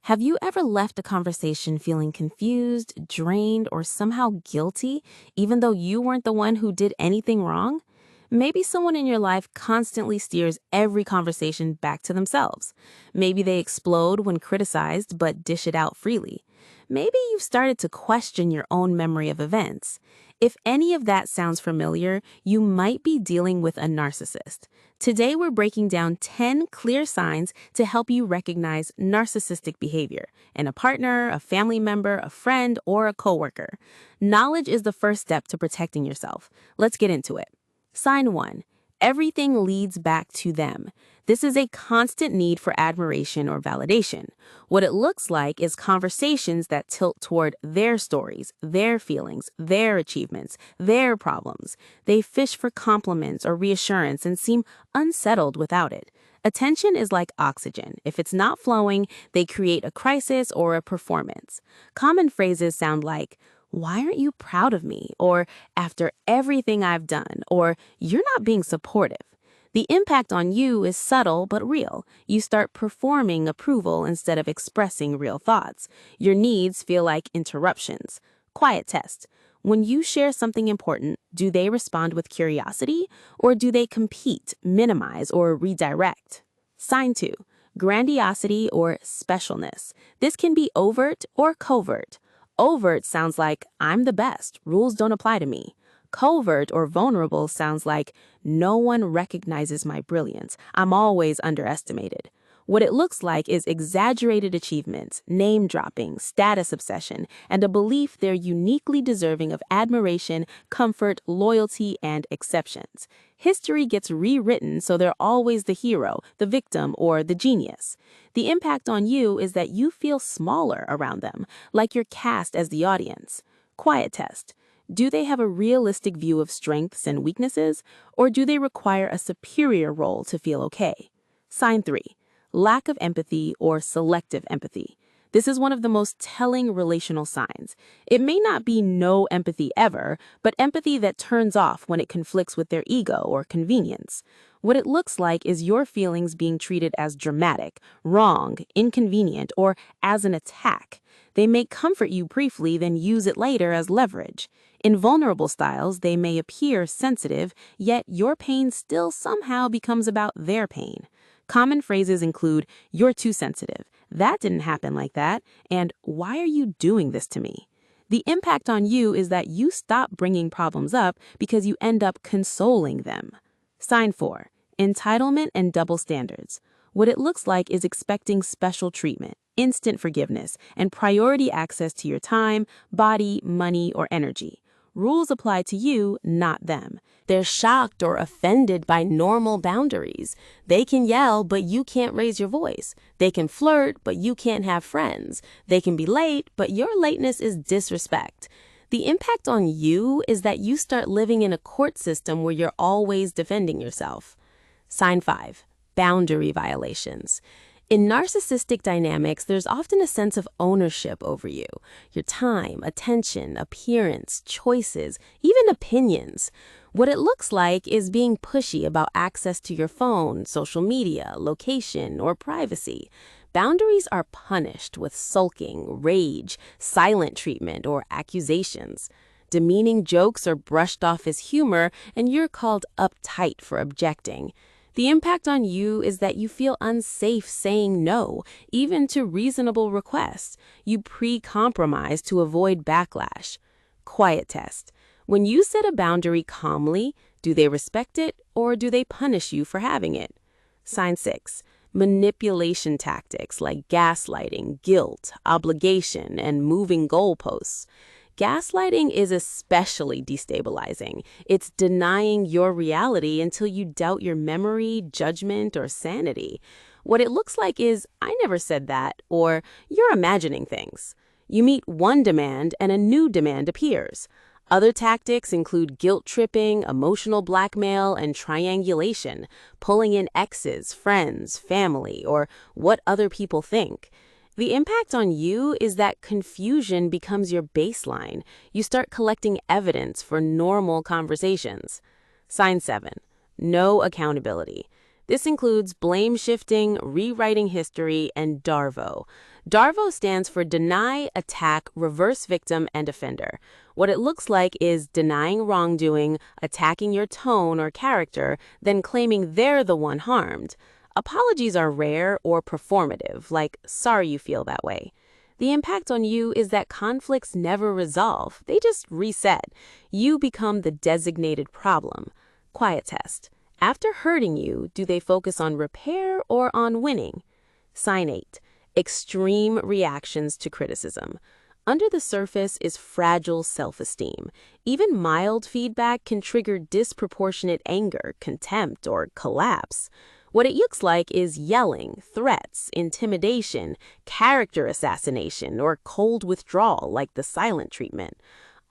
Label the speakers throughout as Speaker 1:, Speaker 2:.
Speaker 1: Have you ever left a conversation feeling confused, drained, or somehow guilty, even though you weren't the one who did anything wrong? Maybe someone in your life constantly steers every conversation back to themselves. Maybe they explode when criticized but dish it out freely. Maybe you've started to question your own memory of events. If any of that sounds familiar, you might be dealing with a narcissist. Today, we're breaking down 10 clear signs to help you recognize narcissistic behavior in a partner, a family member, a friend, or a coworker. Knowledge is the first step to protecting yourself. Let's get into it. Sign 1. Everything leads back to them. This is a constant need for admiration or validation. What it looks like is conversations that tilt toward their stories, their feelings, their achievements, their problems. They fish for compliments or reassurance and seem unsettled without it. Attention is like oxygen. If it's not flowing, they create a crisis or a performance. Common phrases sound like, "Why aren't you proud of me?" or "After everything I've done," or "You're not being supportive." The impact on you is subtle but real. You start performing approval instead of expressing real thoughts. Your needs feel like interruptions. Quiet test. When you share something important, do they respond with curiosity, or do they compete, minimize, or redirect? Sign 2. Grandiosity or specialness. This can be overt or covert. Overt sounds like, "I'm the best, rules don't apply to me." Covert or vulnerable sounds like, "No one recognizes my brilliance, I'm always underestimated." What it looks like is exaggerated achievements, name-dropping, status obsession, and a belief they're uniquely deserving of admiration, comfort, loyalty, and exceptions. History gets rewritten so they're always the hero, the victim, or the genius. The impact on you is that you feel smaller around them, like you're cast as the audience. Quiet test. Do they have a realistic view of strengths and weaknesses, or do they require a superior role to feel okay? Sign 3. Lack of empathy or selective empathy. This is one of the most telling relational signs. It may not be no empathy ever, but empathy that turns off when it conflicts with their ego or convenience. What it looks like is your feelings being treated as dramatic, wrong, inconvenient, or as an attack. They may comfort you briefly, then use it later as leverage. In vulnerable styles, they may appear sensitive, yet your pain still somehow becomes about their pain. Common phrases include, "You're too sensitive," "That didn't happen like that," and "Why are you doing this to me?" The impact on you is that you stop bringing problems up because you end up consoling them. Sign 4. Entitlement and double standards. What it looks like is expecting special treatment, instant forgiveness, and priority access to your time, body, money, or energy. Rules apply to you, not them. They're shocked or offended by normal boundaries. They can yell, but you can't raise your voice. They can flirt, but you can't have friends. They can be late, but your lateness is disrespect. The impact on you is that you start living in a court system where you're always defending yourself. Sign 5. Boundary violations. In narcissistic dynamics, there's often a sense of ownership over you, your time, attention, appearance, choices, even opinions. What it looks like is being pushy about access to your phone, social media, location, or privacy. Boundaries are punished with sulking, rage, silent treatment, or accusations. Demeaning jokes are brushed off as humor, and you're called uptight for objecting. The impact on you is that you feel unsafe saying no, even to reasonable requests. You pre-compromise to avoid backlash. Quiet test. When you set a boundary calmly, do they respect it or do they punish you for having it? Sign 6. Manipulation tactics like gaslighting, guilt, obligation, and moving goalposts. Gaslighting is especially destabilizing. It's denying your reality until you doubt your memory, judgment, or sanity. What it looks like is, "I never said that," or "You're imagining things." You meet one demand and a new demand appears. Other tactics include guilt tripping, emotional blackmail, and triangulation, pulling in exes, friends, family, or what other people think. The impact on you is that confusion becomes your baseline. You start collecting evidence for normal conversations. Sign 7. No accountability. This includes blame shifting, rewriting history, and DARVO. DARVO stands for deny, attack, reverse victim, and offender. What it looks like is denying wrongdoing, attacking your tone or character, then claiming they're the one harmed. Apologies are rare or performative, like sorry you feel that way. The impact on you is that conflicts never resolve, they just reset. You become the designated problem. Quiet test. After hurting you, do they focus on repair or on winning? Sign 8. Extreme reactions to criticism. Under the surface is fragile self-esteem. Even mild feedback can trigger disproportionate anger, contempt, or collapse. What it looks like is yelling, threats, intimidation, character assassination, or cold withdrawal like the silent treatment.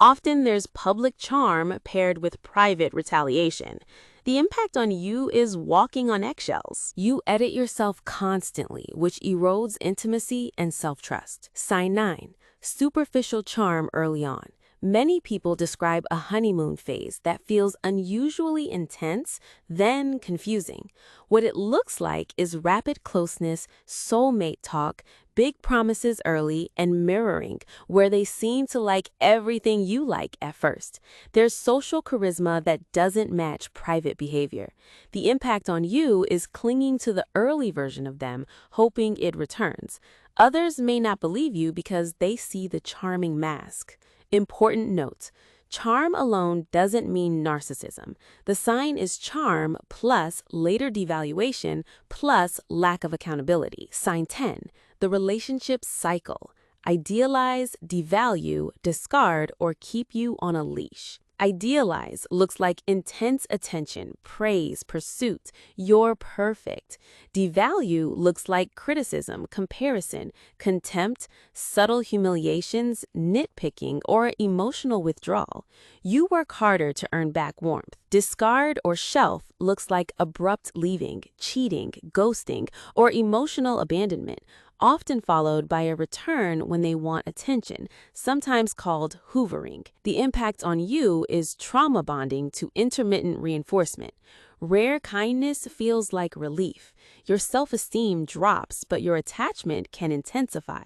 Speaker 1: Often there's public charm paired with private retaliation. The impact on you is walking on eggshells. You edit yourself constantly, which erodes intimacy and self-trust. Sign 9. Superficial charm early on. Many people describe a honeymoon phase that feels unusually intense, then confusing. What it looks like is rapid closeness, soulmate talk, big promises early, and mirroring, where they seem to like everything you like at first. There's social charisma that doesn't match private behavior. The impact on you is clinging to the early version of them, hoping it returns. Others may not believe you because they see the charming mask. Important note. Charm alone doesn't mean narcissism. The sign is charm plus later devaluation plus lack of accountability. Sign 10. The relationship cycle. Idealize, devalue, discard, or keep you on a leash. Idealize looks like intense attention, praise, pursuit. You're perfect. Devalue looks like criticism, comparison, contempt, subtle humiliations, nitpicking, or emotional withdrawal. You work harder to earn back warmth. Discard or shelf looks like abrupt leaving, cheating, ghosting, or emotional abandonment, often followed by a return when they want attention, sometimes called hoovering. The impact on you is trauma bonding to intermittent reinforcement. Rare kindness feels like relief. Your self-esteem drops, but your attachment can intensify.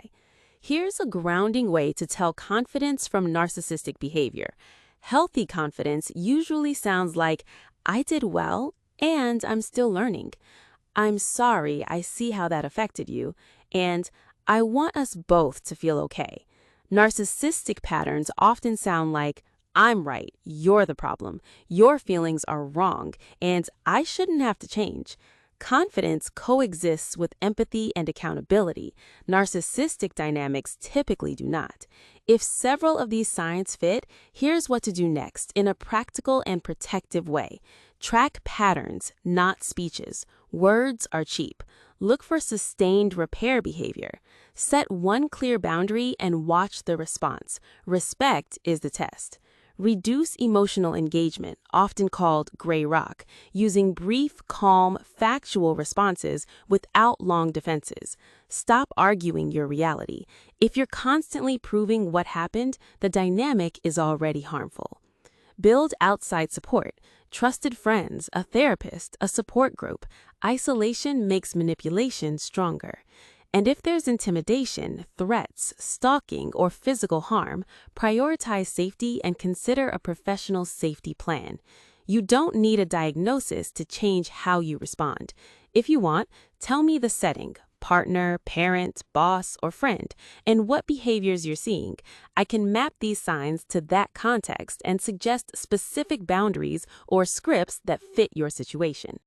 Speaker 1: Here's a grounding way to tell confidence from narcissistic behavior. Healthy confidence usually sounds like, I did well, and I'm still learning. I'm sorry, I see how that affected you, and I want us both to feel okay. Narcissistic patterns often sound like, I'm right, you're the problem, your feelings are wrong, and I shouldn't have to change. Confidence coexists with empathy and accountability. Narcissistic dynamics typically do not. If several of these signs fit, here's what to do next in a practical and protective way. Track patterns, not speeches. Words are cheap. Look for sustained repair behavior. Set one clear boundary and watch the response. Respect is the test. Reduce emotional engagement, often called gray rock, using brief, calm, factual responses without long defenses. Stop arguing your reality. If you're constantly proving what happened, the dynamic is already harmful. Build outside support. Trusted friends, a therapist, a support group. Isolation makes manipulation stronger. And if there's intimidation, threats, stalking, or physical harm, prioritize safety and consider a professional safety plan. You don't need a diagnosis to change how you respond. If you want, tell me the setting, partner, parent, boss, or friend, and what behaviors you're seeing. I can map these signs to that context and suggest specific boundaries or scripts that fit your situation.